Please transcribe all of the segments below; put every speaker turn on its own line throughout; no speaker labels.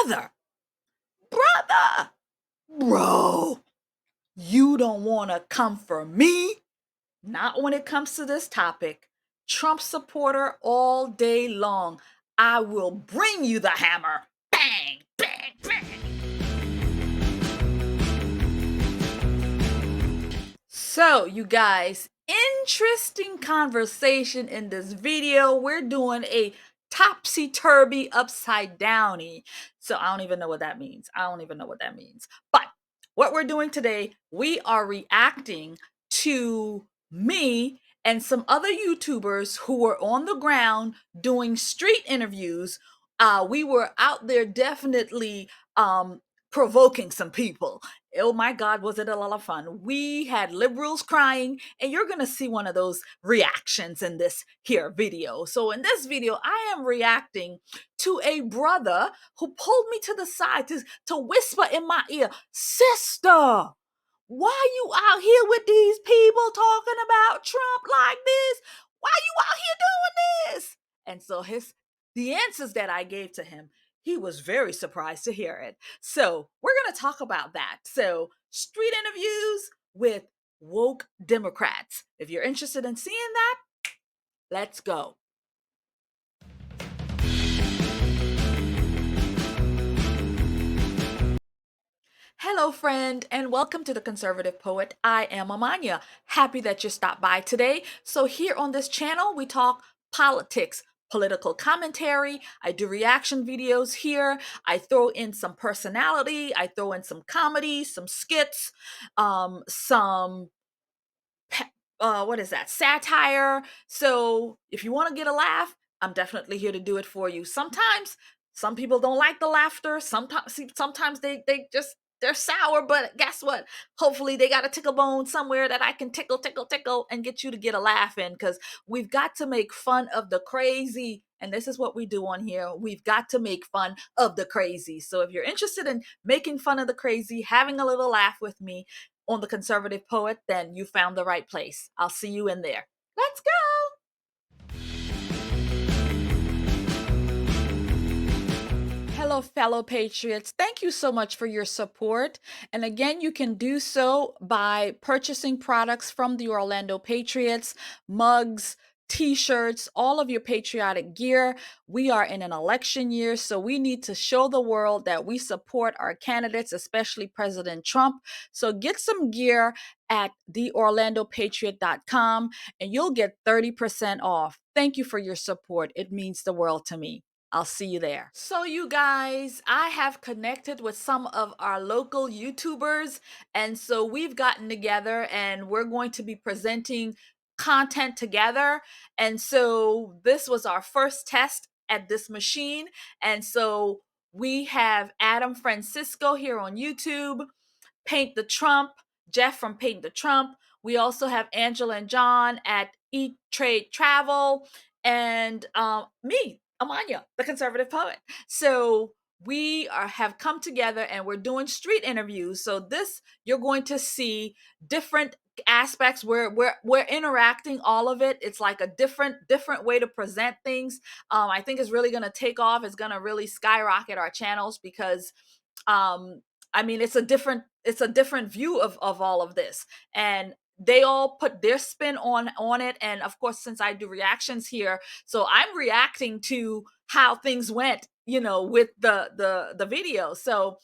brother, brother, bro, you don't want to come for me? Not when it comes to this topic. Trump supporter all day long. I will bring you the hammer. Bang, bang, bang. So, you guys, interesting conversation in this video. We're doing a topsy-turvy upside downy. So I don't even know what that means. But what we're doing today, we are reacting to me and some other YouTubers who were on the ground doing street interviews. We were out there definitely provoking some people. Oh my God, was it a lot of fun? We had liberals crying, and you're going to see one of those reactions in this here video. So in this video, I am reacting to a brother who pulled me to the side to whisper in my ear, "Sister, why you out here with these people talking about Trump like this? Why you out here doing this?" And so the answers that I gave to him, he was very surprised to hear it. So we're going to talk about that. So street interviews with woke Democrats. If you're interested in seeing that, let's go. Hello, friend, and welcome to The Conservative Poet. I am Amania. Happy that you stopped by today. So here on this channel, we talk politics, political commentary. I do reaction videos here. I throw in some personality. I throw in some comedy, some skits, some what is that? Satire. So if you want to get a laugh, I'm definitely here to do it for you. Sometimes some people don't like the laughter. Sometimes they're sour, but guess what? Hopefully they got a tickle bone somewhere that I can tickle and get you to get a laugh in, because we've got to make fun of the crazy. And this is what we do on here. We've got to make fun of the crazy. So if you're interested in making fun of the crazy, having a little laugh with me on The Conservative Poet, then you found the right place. I'll see you in there. Let's go. Hello, fellow patriots. Thank you so much for your support. And again, you can do so by purchasing products from the Orlando Patriots, mugs, t-shirts, all of your patriotic gear. We are in an election year, so we need to show the world that we support our candidates, especially President Trump. So get some gear at theorlandopatriot.com and you'll get 30% off. Thank you for your support. It means the world to me. I'll see you there. So you guys, I have connected with some of our local YouTubers, and so we've gotten together and we're going to be presenting content together. And so this was our first test at this machine. And so we have Adam Francisco here on YouTube, Paint the Trump, Jeff from Paint the Trump. We also have Angela and John at Eat Trade Travel, and me, Amania, the Conservative Poet. So we have come together and we're doing street interviews. So this, you're going to see different aspects where we're interacting, all of it. It's like a different way to present things. I think it's really going to take off. It's going to really skyrocket our channels because I mean, it's a different view of all of this, and they all put their spin on it. And of course, since I do reactions here, so I'm reacting to how things went, with the video. So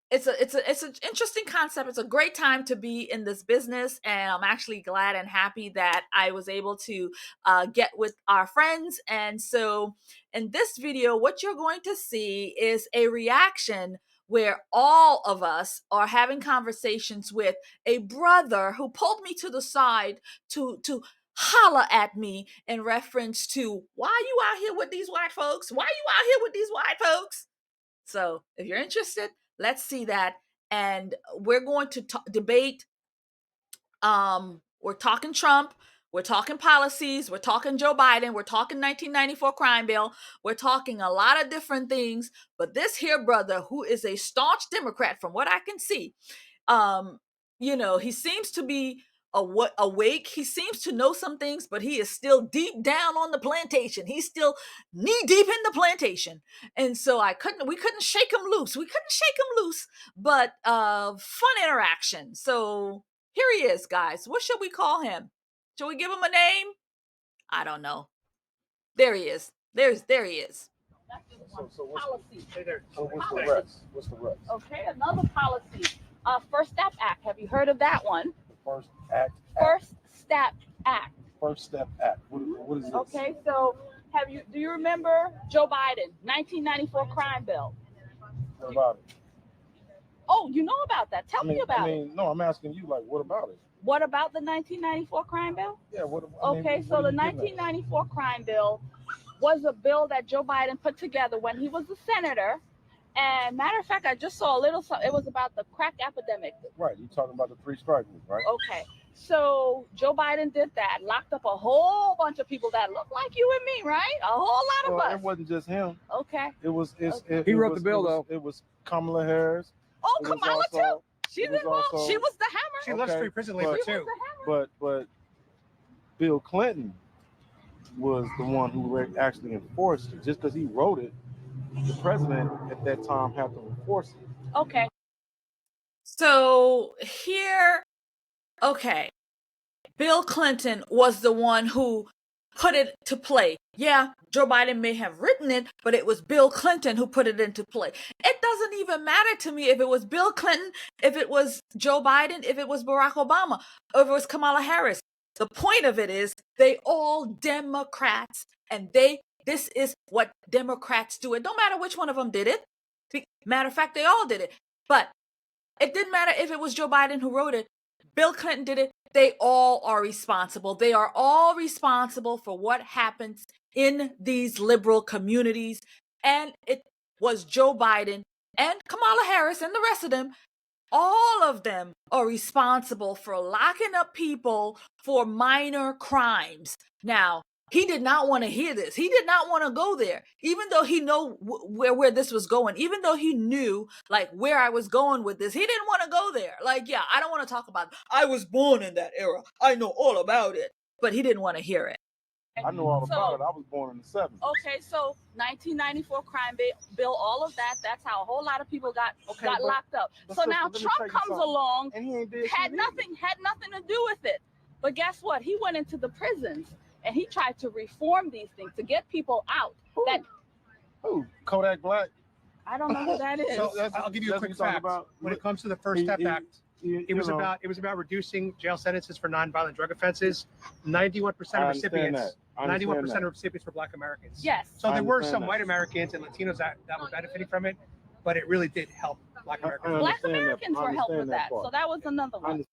it's an interesting concept. It's a great time to be in this business, and I'm actually glad and happy that I was able to get with our friends. And so in this video, what you're going to see is a reaction where all of us are having conversations with a brother who pulled me to the side to holler at me in reference to, "Why you out here with these white folks? Why you out here with these white folks?" So if you're interested, let's see that. And we're going to debate. We're talking Trump. We're talking policies. We're talking Joe Biden. We're talking 1994 crime bill. We're talking a lot of different things. But this here brother, who is a staunch Democrat, from what I can see, he seems to be awake. He seems to know some things, but he is still deep down on the plantation. He's still knee deep in the plantation. And so we couldn't shake him loose. But fun interaction. So here he is, guys. What should we call him? Should we give him a name? I don't know. There he is. There he is.
So policy. What's the rest?
Okay, another policy. First Step Act. Have you heard of that one?
First Act.
First Step Act.
First Step Act. What is this?
Okay, so do you remember Joe Biden, 1994 crime bill?
What about it?
Oh, you know about that. Tell me about it.
No, I'm asking you, like, what about it?
What about the 1994 crime bill?
Yeah,
So the 1994 crime bill was a bill that Joe Biden put together when he was a senator. And matter of fact, I just saw a little, it was about the crack epidemic.
Right, you're talking about the three-strike rule, right?
Okay, so Joe Biden did that, locked up a whole bunch of people that look like you and me, right? A whole lot of us.
It wasn't just him.
Okay.
He wrote the bill, though. It was Kamala Harris.
Oh, Kamala, too. She was involved. She was the hammer.
She loves free prison labor, too.
But Bill Clinton was the one who actually enforced it. Just because he wrote it, the president at that time had to enforce it.
Okay.
So here, okay, Bill Clinton was the one who put it to play. Yeah, Joe Biden may have written it, but it was Bill Clinton who put it into play. It doesn't even matter to me if it was Bill Clinton, if it was Joe Biden, if it was Barack Obama, or if it was Kamala Harris. The point of it is they all Democrats, and this is what Democrats do. It don't matter which one of them did it. Matter of fact, they all did it. But it didn't matter if it was Joe Biden who wrote it. Bill Clinton did it. They all are responsible. They are all responsible for what happens in these liberal communities. And it was Joe Biden and Kamala Harris and the rest of them. All of them are responsible for locking up people for minor crimes. Now, he did not want to hear this. He did not want to go there, even though he knew where this was going, even though he knew like where I was going with this. He didn't want to go there. Like, yeah, I don't want to talk about it. I was born in that era. I know all about it, but he didn't want to hear it.
I know all about it. I was born in the 70s.
Okay, so 1994 crime bill, all of that, that's how a whole lot of people got locked up. So now Trump comes along and he had nothing to do with it. But guess what? He went into the prisons and he tried to reform these things to get people out.
Who? Kodak Black?
I don't know who that is.
So I'll give you a quick fact. When it comes to the First Step Act, it was about reducing jail sentences for nonviolent drug offenses. 91% of recipients. 91% of recipients were Black Americans.
Yes.
So there were some white Americans and Latinos that were benefiting from it, but it really did help Black Americans.
Black Americans were helped with that. So that was another one.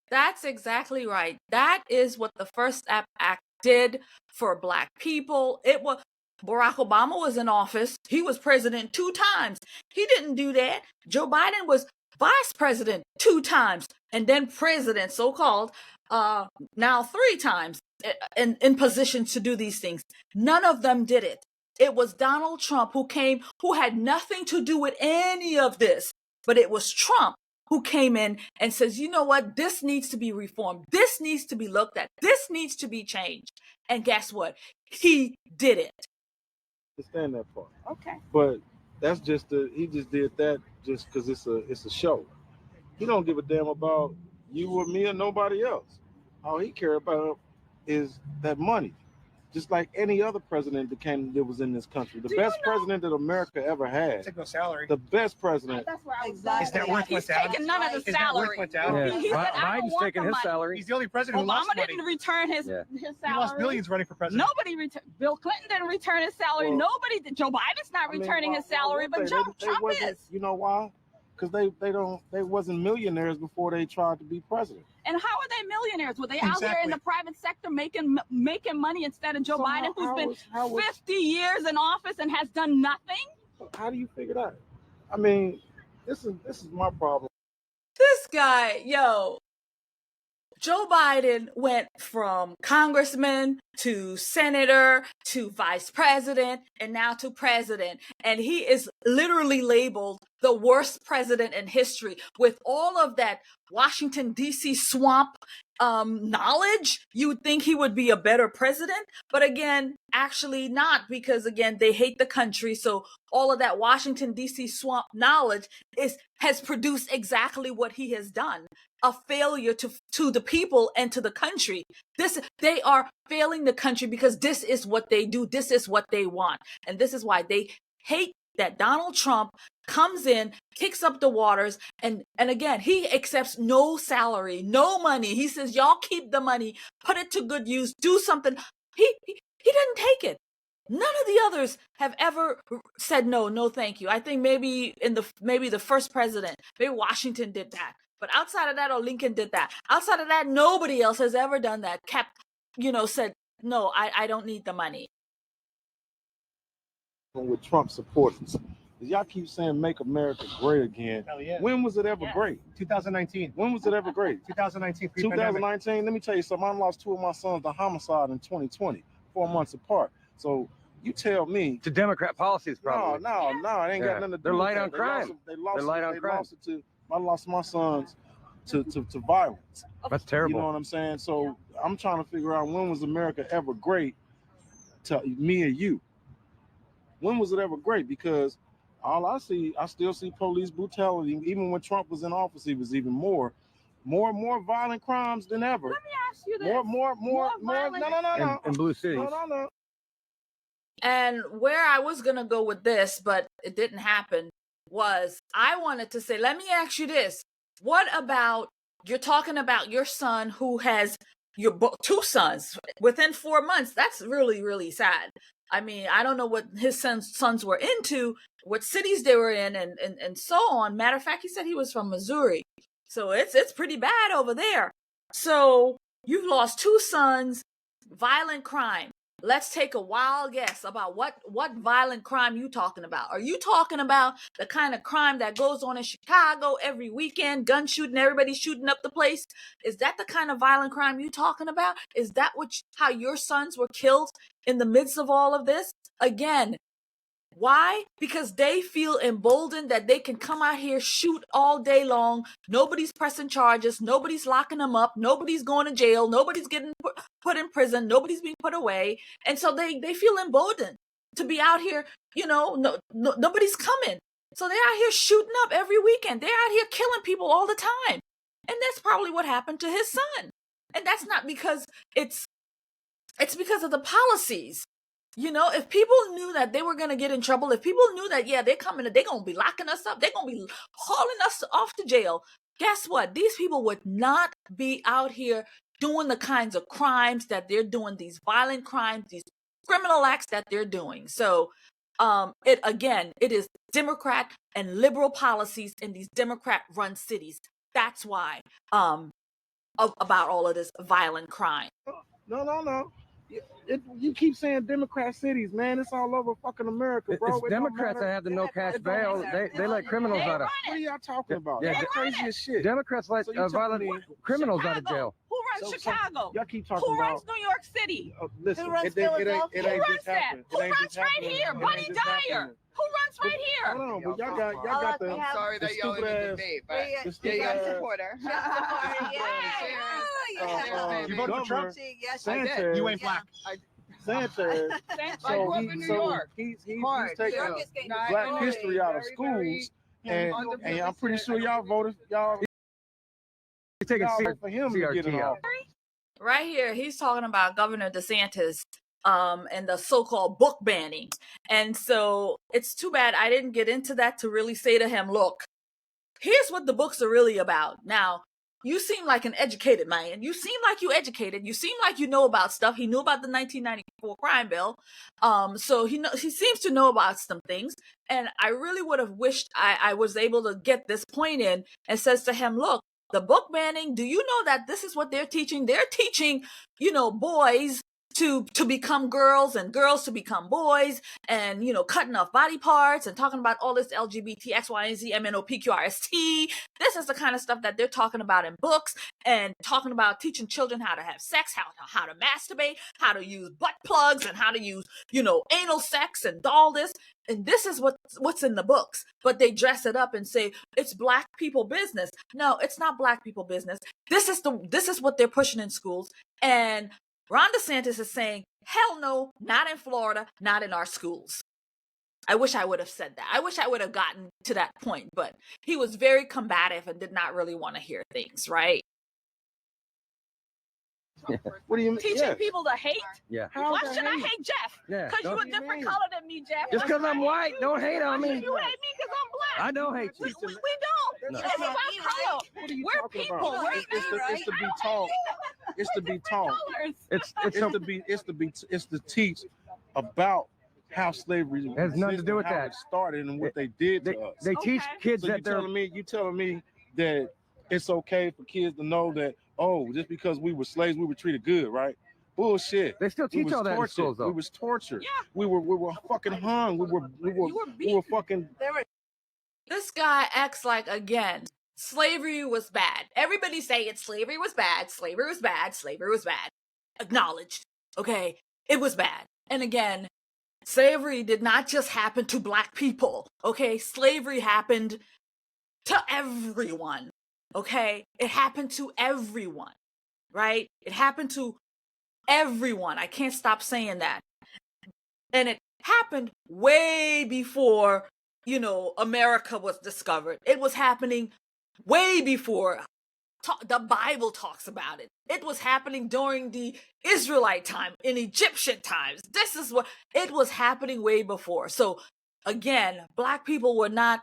That's exactly right. That is what the First Step Act did for Black people. Barack Obama was in office. He was president 2 times. He didn't do that. Joe Biden was vice president 2 times and then president, so-called, now 3 times in positions to do these things. None of them did it. It was Donald Trump who had nothing to do with any of this, but it was Trump who came in and says, you know what, this needs to be reformed. This needs to be looked at. This needs to be changed. And guess what? He did it.
Understand that part.
Okay.
But that's just he just did that just because it's a show. He don't give a damn about you or me or nobody else. All he care about is that money. Just like any other president that was in this country. The best president that America ever had.
Took no salary.
The best president.
That's where I was
His net worth went down.
He's taking none of the salary.
Went down.
Yeah.
He said,
Biden's taking his salary.
He's the only president who lost
Obama
money.
didn't return his salary.
He lost billions running for president.
Nobody returned. Bill Clinton didn't return his salary.
Well,
Nobody did. Joe Biden's not returning his salary, but Trump is.
You know why? Because they wasn't millionaires before they tried to be president.
And how are they millionaires? Were they out here in the private sector making money instead of Joe Biden, who's been 50 years in office and has done nothing?
How do you figure that? I mean, this is my problem.
This guy, Joe Biden went from congressman to senator to vice president and now to president. And he is literally labeled the worst president in history with all of that Washington, D.C. swamp knowledge. You would think he would be a better president. But again, actually not, because again, they hate the country. So all of that Washington, D.C. swamp knowledge has produced exactly what he has done. A failure to the people and to the country. They are failing the country because this is what they do. This is what they want. And this is why they hate that Donald Trump comes in, kicks up the waters, and again, he accepts no salary, no money. He says, y'all keep the money, put it to good use, do something. He didn't take it. None of the others have ever said no thank you. I think maybe the first president, maybe Washington did that. But outside of that, or Lincoln did that. Outside of that, nobody else has ever done that. Said, no, I don't need the money.
With Trump supporters, y'all keep saying "Make America Great Again."
Hell yeah.
When was it ever great?
2019.
When was it ever great?
2019.
2019. Let me tell you something. I lost 2 of my sons to homicide in 2020, 4 months apart. So you tell me.
To Democrat policies, probably.
No. It ain't got nothing to do
They're
with
light
that.
on crime.
They lost
They're light on crime.
I lost my sons to violence.
That's terrible.
You know what I'm saying? So I'm trying to figure out, when was America ever great to me and you? When was it ever great? Because I still see police brutality. Even when Trump was in office, he was even more violent crimes than ever.
Let me ask you this.
More. No.
In blue cities.
No.
And where I was going to go with this, but it didn't happen, was I wanted to say, let me ask you this. What about, you're talking about your son who has your 2 sons within 4 months. That's really, really sad. I mean, I don't know what his sons were into, what cities they were in, and so on. Matter of fact, he said he was from Missouri. So it's pretty bad over there. So you've lost 2 sons, violent crime. Let's take a wild guess about what violent crime you talking about. Are you talking about the kind of crime that goes on in Chicago every weekend, gun shooting, everybody shooting up the place? Is that the kind of violent crime you talking about? Is that how your sons were killed in the midst of all of this? Again, why? Because they feel emboldened that they can come out here, shoot all day long. Nobody's pressing charges. Nobody's locking them up. Nobody's going to jail. Nobody's getting put in prison. Nobody's being put away. And so they feel emboldened to be out here. Nobody's coming. So they're out here shooting up every weekend. They're out here killing people all the time. And that's probably what happened to his son. And that's not because it's because of the policies. If people knew that they were going to get in trouble, if people knew that, yeah, they're going to be locking us up, they're going to be hauling us off to jail, guess what? These people would not be out here doing the kinds of crimes that they're doing, these violent crimes, these criminal acts that they're doing. So, it is Democrat and liberal policies in these Democrat-run cities. That's why, about all of this violent crime.
No. You keep saying Democrat cities, man. It's all over fucking America, bro.
It's Democrats that have the no cash bail. They let criminals out of.
What are y'all talking about?
Yeah,
That's crazy as shit.
Democrats let violent criminals out of jail.
Who runs Chicago?
Y'all keep talking
Who
about.
runs New York City?
Listen,
Who runs
it ain't
that?
just happening.
Who runs right here? Buddy Dyer. Who runs right here?
Hold on, but y'all got the.
I'm sorry that y'all in the debate, but
yeah,
I'm a supporter.
You voted for Trump?
Yes, I did.
Sanchez.
You ain't black.
Sanchez.
I grew up in New York.
He's taking Black history out of schools, and I'm pretty sure y'all voted
He's taking
for him to get it
CRT
out.
out.
Right here, he's talking about Governor DeSantis and the so-called book banning. And so it's too bad I didn't get into that to really say to him, look, here's what the books are really about. Now, you seem like an educated man. You seem like you educated. You seem like you know about stuff. He knew about the 1994 crime bill. So he seems to know about some things. And I really would have wished I was able to get this point in, and says to him, look, the book banning, do you know that this is what they're teaching? They're teaching, boys to become girls and girls to become boys, and cutting off body parts and talking about all this LGBT X Y and Z MNOPQRST. This is the kind of stuff that they're talking about in books, and talking about teaching children how to have sex, how to masturbate, how to use butt plugs, and how to use anal sex and all this. And this is what's in the books, but they dress it up and say it's black people business. No, it's not black people business. This is what they're pushing in schools. And Ron DeSantis is saying, hell no, not in Florida, not in our schools. I wish I would have said that. I wish I would have gotten to that point, but he was very combative and did not really want to hear things, right?
What do you mean?
Teaching people to hate?
Yeah.
Why should I hate Jeff?
Yeah.
Because you're a different color than me, Jeff.
Just because I'm white, don't hate on me.
You hate me because I'm black.
I don't hate you.
We don't.
No.
It's about color.
What are you
We're
talking
people.
about?
We're
It's to be taught. It's to be taught. It's to teach about how slavery
has nothing to do with
how
that.
it started and what they did to us.
They teach kids
So
that
you
they're
telling me that it's okay for kids to know that, oh, just because we were slaves, we were treated good, right? Bullshit.
They still teach all that in schools, though.
We was tortured.
Yeah.
We were fucking hung. We were fucking.
This guy acts like, again, slavery was bad. Everybody say slavery was bad, slavery was bad, slavery was bad. Acknowledged. Okay? It was bad. And again, slavery did not just happen to black people. Okay? Slavery happened to everyone. Okay? It happened to everyone. Right? It happened to everyone. I can't stop saying that. And it happened way before, America was discovered. It was happening way before the Bible talks about it. It was happening during the Israelite time, in Egyptian times. This is what it was happening way before. So again, black people were not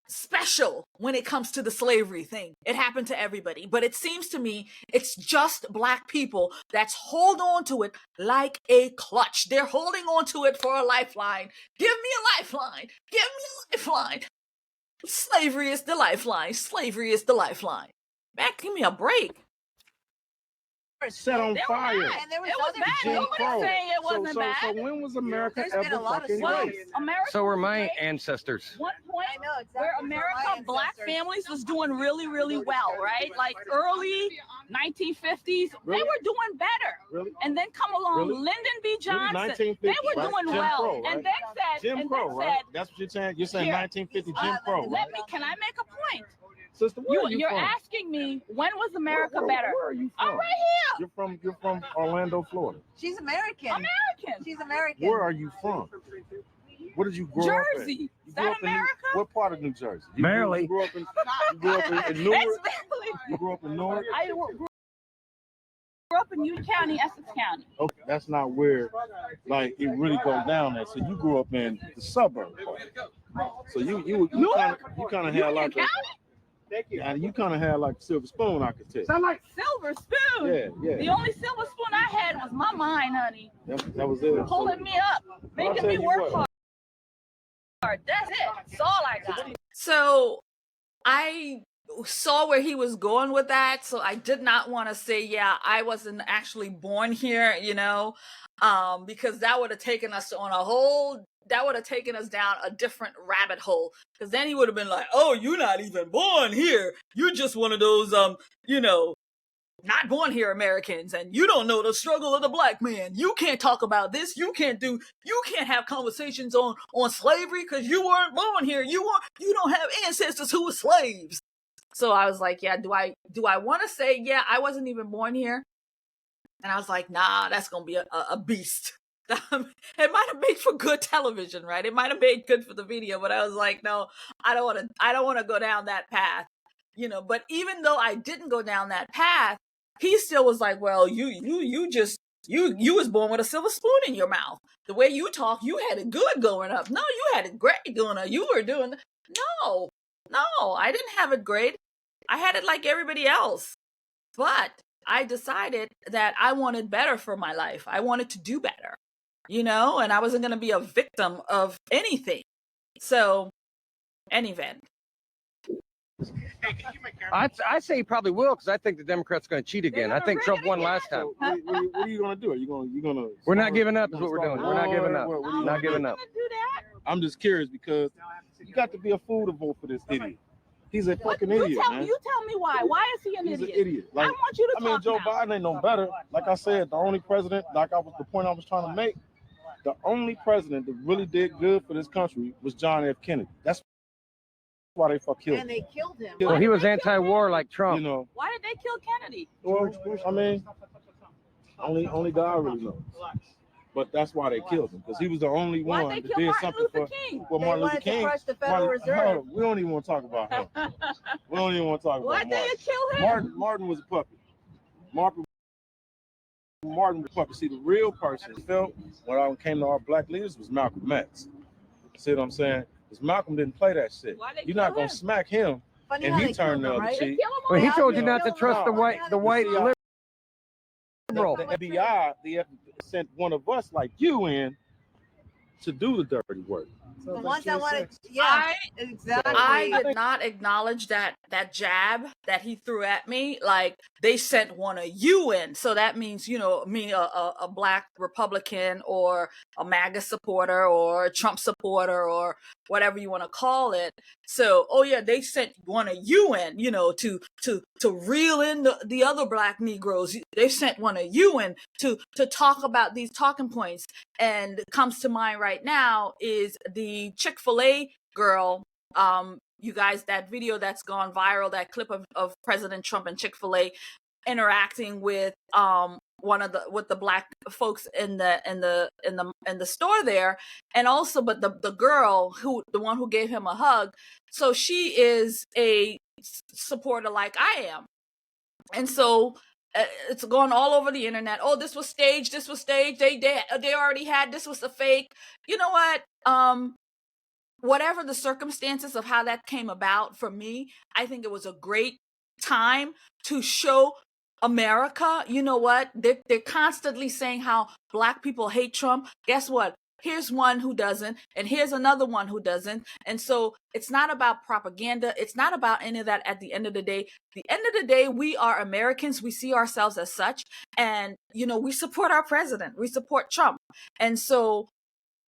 special when it comes to the slavery thing. It happened to everybody. But it seems to me it's just black people that's hold on to it like a clutch. They're holding on to it for a lifeline. Give me a lifeline. Give me a lifeline. Slavery is the lifeline. Slavery is the lifeline. Man, give me a break.
Set on fire.
And there was bad.
Jim
Nobody's
Crow.
saying it wasn't bad.
So when was America
There's been
ever
a lot of
fucking
slaves.
great?
America
So were
was
my
great.
ancestors.
One point
I know exactly.
where
So
America,
my
black
ancestors-
families was doing really, really well, right? Like early 1950s,
Really?
they were doing better.
Really?
And then come along
Really?
Lyndon B. Johnson.
1950,
They were
right?
doing
Jim
well.
Crow, right?
And then said,
Jim Crow, right? That's what you're saying. You're saying
Here.
1950 Jim Crow, right?
can I make a point?
Sister, where are you
You're
from?
asking me, when was America better?
Where are you from?
I'm right here.
You're from Orlando, Florida.
She's American.
American.
She's American.
Where are you from? Where did you grow up in?
Jersey. Is
You grew
that
up in
America?
what part of New Jersey?
Barely.
You grew up in Newark.
It's barely.
You grew up in Newark.
I grew up in Union County, Essex County.
Okay, that's not where like it really goes down there. So you grew up in the suburbs. So you kind of had like a, yeah, you kind of had like a silver spoon, I could tell.
Sound like silver spoon.
Yeah.
The only silver spoon I had was my mind, honey.
That was it.
Pulling me up, making
tell
me
you
work
what.
hard. That's it. That's all I got.
So I saw where he was going with that, so I did not want to say, yeah, I wasn't actually born here, because that would have taken us on that would have taken us down a different rabbit hole, because then he would have been like, oh, you're not even born here. You're just one of those, not born here Americans, and you don't know the struggle of the black man. You can't talk about this. You can't have conversations on slavery because you weren't born here. You don't have ancestors who were slaves. So I was like, yeah, do I want to say, yeah, I wasn't even born here? And I was like, nah, that's going to be a beast. It might have made for good television, right? It might have made good for the video, but I was like, no, I don't want to go down that path, but even though I didn't go down that path, he still was like, well, you was born with a silver spoon in your mouth. The way you talk, you had it good growing up. No, you had it great growing up. You were doing, no, I didn't have it great. I had it like everybody else, but I decided that I wanted better for my life. I wanted to do better, and I wasn't going to be a victim of anything. So, any event.
I say he probably will because I think the Democrats going to cheat again. I think Trump won last time.
So what are you going to do? Are you going to?
We're not giving up. Is what we're doing. We're not giving up. Not giving up.
I'm just curious because you got to be a fool to vote for this idiot. He's a fucking idiot, man.
You tell me why. Why is he an
He's
idiot?
an idiot. Like,
I want you to talk
Joe
now.
Biden ain't no better. Like I said, the only president, the point I was trying to make, the only president that really did good for this country was John F. Kennedy. That's why they killed him.
And they killed him.
Well, he was anti-war like Trump.
You know.
Why did they kill Kennedy?
Well, I mean, only God really knows. But that's why they killed him, because he was the only one that did something for Martin Luther King.
To crush the Federal Reserve.
We don't even want to talk about him. We don't even want to talk about
Why
Martin.
did they kill him?
Martin was a puppet. Martin was a puppet. See, the real person felt when I came to our black leaders was Malcolm X. See what I'm saying? Because Malcolm didn't play that shit. You're not gonna smack him and he turned the other cheek.
Well, he told you not to trust the white liberal.
The FBI sent one of us like you in to do the dirty work.
The ones that wanted, yeah, exactly.
I did not acknowledge that jab that he threw at me. Like, they sent one of you in, so that means, you know, me, a black Republican or a MAGA supporter or a Trump supporter or whatever you want to call it. So, oh yeah, they sent one of you in, you know, to reel in the other black Negroes. They sent one of you in to talk about these talking points. And comes to mind right now is the Chick-fil-A girl. You guys, that video that's gone viral, that clip of President Trump and Chick-fil-A interacting with the black folks in the store there, and also but the girl the one who gave him a hug. So she is a supporter like I am, and so it's going all over the internet. Oh, this was staged. They already had, this was a fake. You know what? Whatever the circumstances of how that came about, for me, I think it was a great time to show America, you know what? They're constantly saying how black people hate Trump. Guess what? Here's one who doesn't, and here's another one who doesn't. And so it's not about propaganda. It's not about any of that at the end of the day. The end of the day, we are Americans. We see ourselves as such. And, you know, we support our president. We support Trump. And so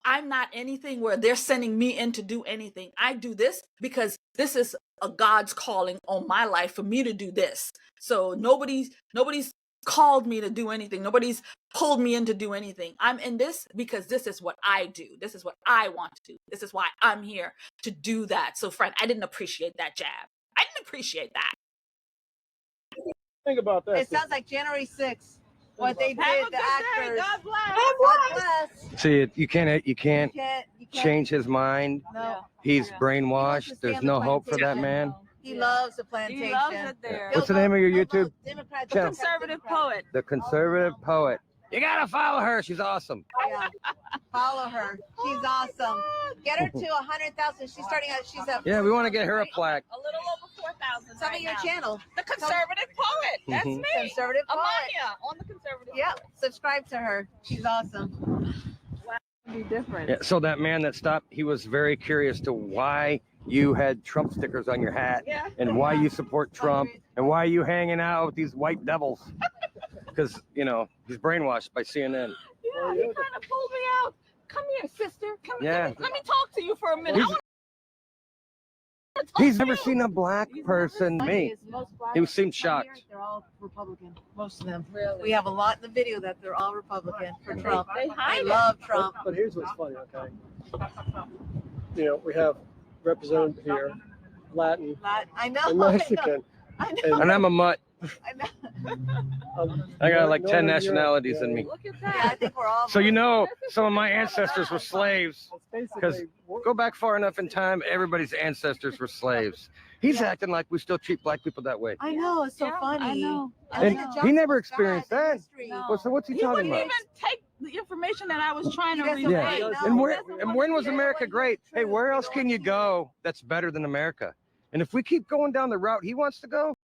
I'm not anything where they're sending me in to do anything. I do this because this is a God's calling on my life for me to do this. So nobody's called me to do anything. Nobody's pulled me in to do anything. I'm in this because this is what I do. This is what I want to do. This is why I'm here to do that. So, friend, I didn't appreciate that jab. I didn't appreciate that.
Think about that.
It sounds like January 6th. What they did, the actors.
God bless.
God bless.
See, you can't change his mind.
No.
He's brainwashed. There's no hope for that man.
He loves the plantation.
He loves it there.
What's the name of your YouTube
Democrat,
channel?
Conservative poet.
The Conservative Poet. You gotta follow her. She's awesome.
Yeah. Follow her. She's awesome. Get her to 100,000. She's starting out. She's up.
Yeah, we want to get her a plaque.
A little over 4,000.
Some of your channel.
The Conservative Poet. That's me.
Conservative poet.
Amania on the Conservative
Yeah.
Poet.
Subscribe to her. She's awesome.
Be different.
Yeah, so that man that stopped, he was very curious to why you had Trump stickers on your hat,
Yeah.
and why you support Trump, and why you hanging out with these white devils. Because, you know, he's brainwashed by CNN.
Yeah, he kind of pulled me out. Come here, sister. Come
Yeah.
here. Let me talk to you for a minute.
He's never seen a black person. Me. He seemed shocked.
They're all Republican. Most of them. Really? We have a lot in the video that they're all Republican for Trump. They love Trump.
But here's what's funny, okay? You know, we have represented here Latin
I know.
and Mexican.
I know.
And I'm a mutt.
I know.
I got like 10
Northern
nationalities
Europe,
in me.
Look at
Yeah, I
that.
think we're all.
So you know, some of my ancestors were slaves.
It's
Because
basically
go back far enough in time, everybody's ancestors were slaves. He's acting like we still treat black people that way.
I know. It's so
Yeah,
funny.
I know.
And he never experienced that.
No.
Well, so what's he
He
talking
wouldn't
about?
even take the information that I was trying to
He doesn't
relay.
want to
And
know.
where
He doesn't
and
want
when
to
was
know
America
what
great?
is
Hey,
true.
where else can you go that's better than America? And if we keep going down the route he wants to go,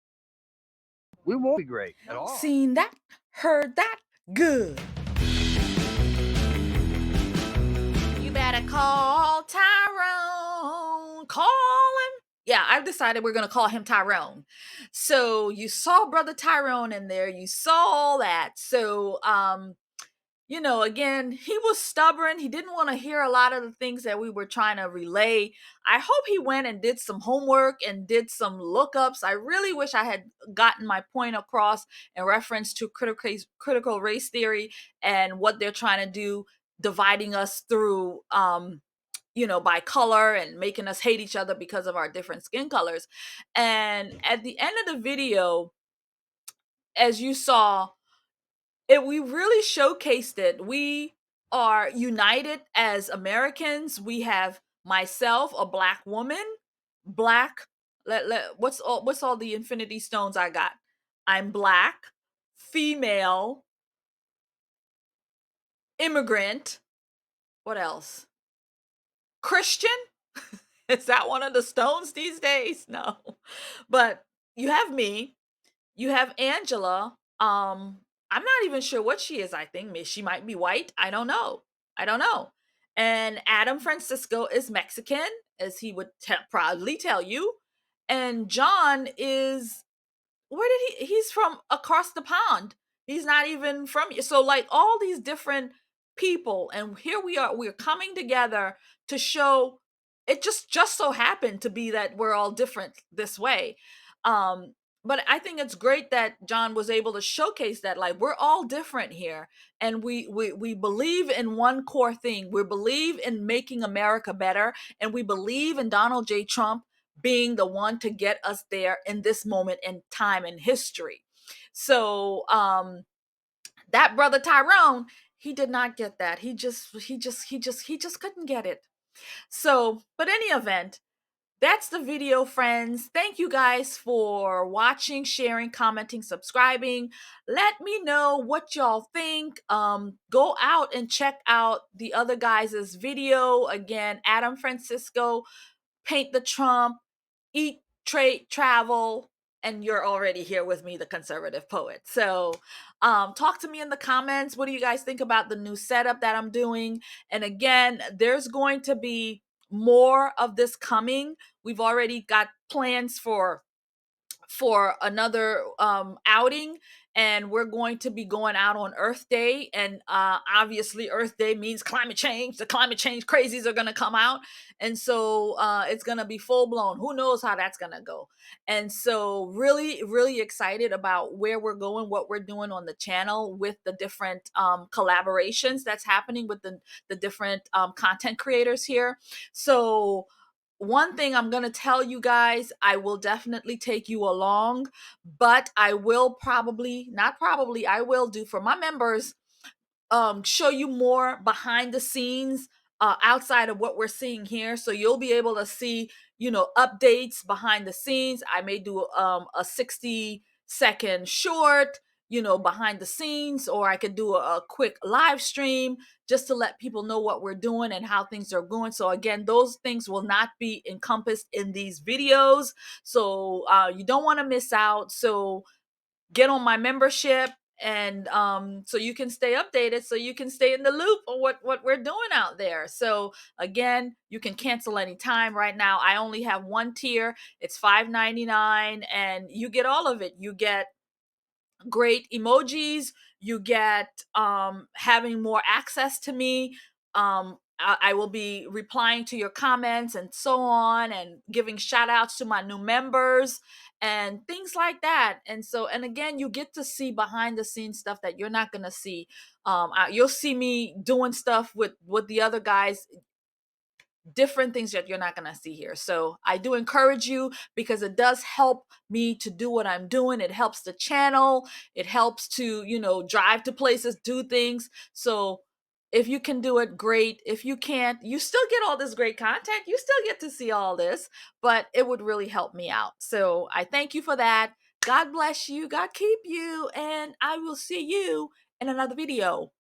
we won't be great at all.
Seen that, heard that, good. You better call Tyrone. Call him. yeah, I've decided we're going to call him Tyrone. So you saw brother Tyrone in there. You saw all that. So, you know, again, he was stubborn. He didn't want to hear a lot of the things that we were trying to relay. I hope he went and did some homework and did some lookups. I really wish I had gotten my point across in reference to critical race theory and what they're trying to do, dividing us through, you know, by color and making us hate each other because of our different skin colors. And at the end of the video, as you saw, we really showcased it. We are united as Americans. We have myself, a black woman, black. What's all the infinity stones I got? I'm black, female, immigrant. What else? Christian? Is that one of the stones these days? No. But you have me, you have Angela. I'm not even sure what she is. I think she might be white. I don't know. I don't know. And Adam Francisco is Mexican, as he would proudly tell you. And John is, where did he's from across the pond. He's not even from you. So like all these different people, and here we're coming together to show it. Just so happened to be that we're all different this way. um but I think it's great that John was able to showcase that, like, we're all different here, and we believe in one core thing. We believe in making America better, and we believe in Donald J. Trump being the one to get us there in this moment in time in history. So that brother Tyrone, he did not get that. He just couldn't get it. So, but any event, that's the video, friends. Thank you guys for watching, sharing, commenting, subscribing. Let me know what y'all think. Go out and check out the other guys' video. Again, Adam Francisco, Paint the Trump, Eat, Trade, Travel, and you're already here with me, the conservative poet. So talk to me in the comments. What do you guys think about the new setup that I'm doing? And again, there's going to be more of this coming. We've already got plans for another outing, and we're going to be going out on Earth Day. And obviously Earth Day means climate change. The climate change crazies are going to come out, and so it's going to be full blown. Who knows how that's going to go? And so really excited about where we're going, what we're doing on the channel with the different collaborations that's happening with the different content creators here. So one thing I'm going to tell you guys, I will definitely take you along, but I will I will do for my members, show you more behind the scenes, outside of what we're seeing here. So you'll be able to see, you know, updates behind the scenes. I may do a 60-second short, you know, behind the scenes, or I could do a quick live stream just to let people know what we're doing and how things are going. So again, those things will not be encompassed in these videos. So you don't want to miss out. So get on my membership, and so you can stay updated, so you can stay in the loop on what we're doing out there. So again, you can cancel anytime. Right now I only have one tier. It's $5.99, and you get all of it. You get great emojis, you get having more access to me. I will be replying to your comments and so on, and giving shout outs to my new members and things like that. And so, and again, you get to see behind the scenes stuff that you're not going to see. You'll see me doing stuff with the other guys, different things that you're not going to see here. So I do encourage you, because it does help me to do what I'm doing. It helps the channel. It helps to, you know, drive to places, do things. So if you can do it, great. If you can't, you still get all this great content. You still get to see all this, but it would really help me out. So I thank you for that. God bless you. God keep you. And I will see you in another video.